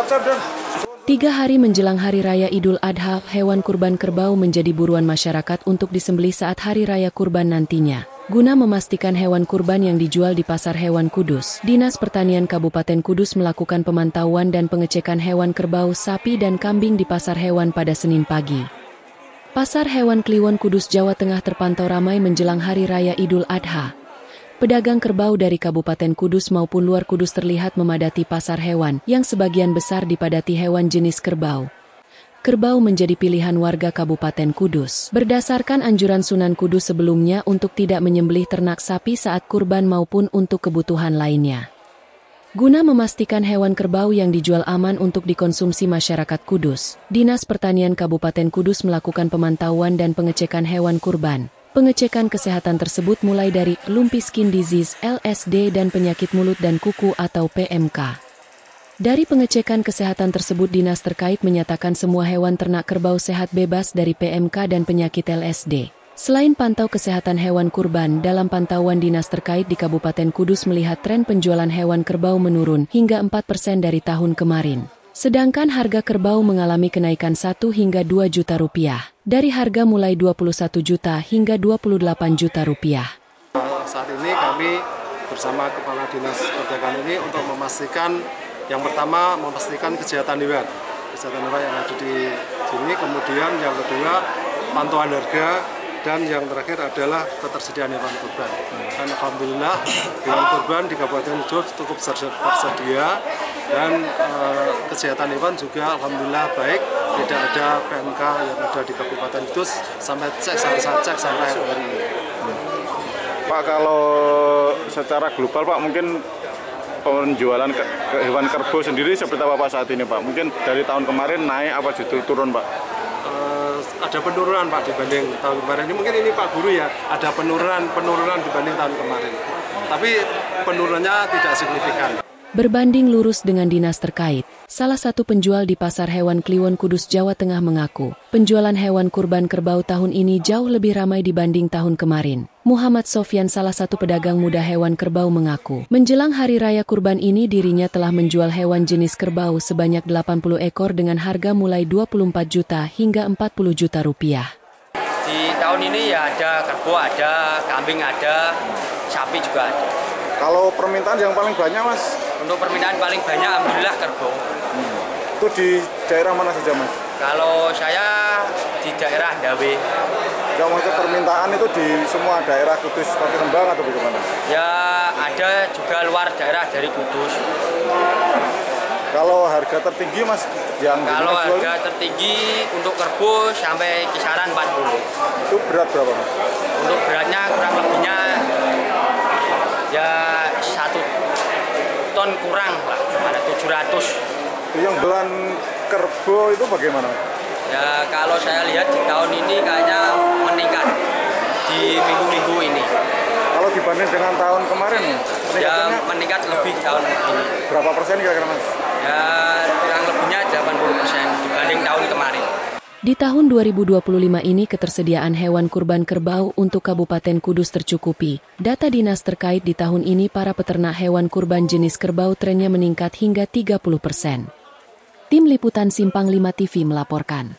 3 hari menjelang Hari Raya Idul Adha, hewan kurban kerbau menjadi buruan masyarakat untuk disembelih saat Hari Raya Kurban nantinya. Guna memastikan hewan kurban yang dijual di Pasar Hewan Kudus, Dinas Pertanian Kabupaten Kudus melakukan pemantauan dan pengecekan hewan kerbau, sapi dan kambing di Pasar Hewan pada Senin pagi. Pasar Hewan Kliwon Kudus, Jawa Tengah terpantau ramai menjelang Hari Raya Idul Adha. Pedagang kerbau dari Kabupaten Kudus maupun luar Kudus terlihat memadati pasar hewan yang sebagian besar dipadati hewan jenis kerbau. Kerbau menjadi pilihan warga Kabupaten Kudus berdasarkan anjuran Sunan Kudus sebelumnya untuk tidak menyembelih ternak sapi saat kurban maupun untuk kebutuhan lainnya. Guna memastikan hewan kerbau yang dijual aman untuk dikonsumsi masyarakat Kudus, Dinas Pertanian Kabupaten Kudus melakukan pemantauan dan pengecekan hewan kurban. Pengecekan kesehatan tersebut mulai dari lumpy skin disease (LSD) dan penyakit mulut dan kuku atau PMK. Dari pengecekan kesehatan tersebut, dinas terkait menyatakan semua hewan ternak kerbau sehat bebas dari PMK dan penyakit LSD. Selain pantau kesehatan hewan kurban, dalam pantauan dinas terkait di Kabupaten Kudus melihat tren penjualan hewan kerbau menurun hingga 4% dari tahun kemarin. Sedangkan harga kerbau mengalami kenaikan 1 hingga 2 juta rupiah, dari harga mulai 21 juta hingga 28 juta rupiah. Saat ini kami bersama Kepala Dinas Perdagangan ini untuk memastikan, yang pertama memastikan kesehatan hewan yang ada di sini, kemudian yang kedua pantauan harga, dan yang terakhir adalah ketersediaan hewan kurban. Dan alhamdulillah hewan kurban di Kabupaten Kudus cukup tersedia, dan kesehatan hewan juga alhamdulillah baik, tidak ada PMK yang ada di Kabupaten Kudus sampai sampai hari ini. Pak, kalau secara global Pak, mungkin penjualan hewan kerbau sendiri seperti apa Pak saat ini Pak? Mungkin dari tahun kemarin naik apa justru turun Pak? Ada penurunan Pak dibanding tahun kemarin. Mungkin ini Pak Guru ya, ada penurunan dibanding tahun kemarin. Tapi penurunannya tidak signifikan. Berbanding lurus dengan dinas terkait, salah satu penjual di Pasar Hewan Kliwon Kudus, Jawa Tengah mengaku, penjualan hewan kurban kerbau tahun ini jauh lebih ramai dibanding tahun kemarin. Muhammad Sofyan, salah satu pedagang muda hewan kerbau, mengaku, menjelang Hari Raya Kurban ini dirinya telah menjual hewan jenis kerbau sebanyak 80 ekor dengan harga mulai 24 juta hingga 40 juta rupiah. Di tahun ini ya ada kerbau, ada kambing, ada sapi juga ada. Kalau permintaan yang paling banyak Mas? Untuk permintaan paling banyak alhamdulillah kerbau. Itu di daerah mana saja Mas? Kalau saya di daerah Dawe. Ya, maksudnya permintaan itu di semua daerah Kudus seperti Rembang atau bagaimana? Ya ada juga luar daerah dari Kudus. Kalau harga tertinggi Mas? Kalau harga tertinggi untuk kerbau sampai kisaran 40. Itu berat berapa Mas? Untuk beratnya kurang lebihnya ya 1 ton kurang lah, ada 700. Yang bulan kerbau itu bagaimana? Ya kalau saya lihat di tahun ini kayaknya meningkat di minggu-minggu ini. Kalau dibanding dengan tahun kemarin ya meningkat lebih tahun ini. Berapa persen kira-kira Mas? Ya kurang lebihnya 80% dibanding tahun kemarin. Di tahun 2025 ini ketersediaan hewan kurban kerbau untuk Kabupaten Kudus tercukupi. Data dinas terkait di tahun ini para peternak hewan kurban jenis kerbau trennya meningkat hingga 30%. Tim Liputan Simpang 5 TV melaporkan.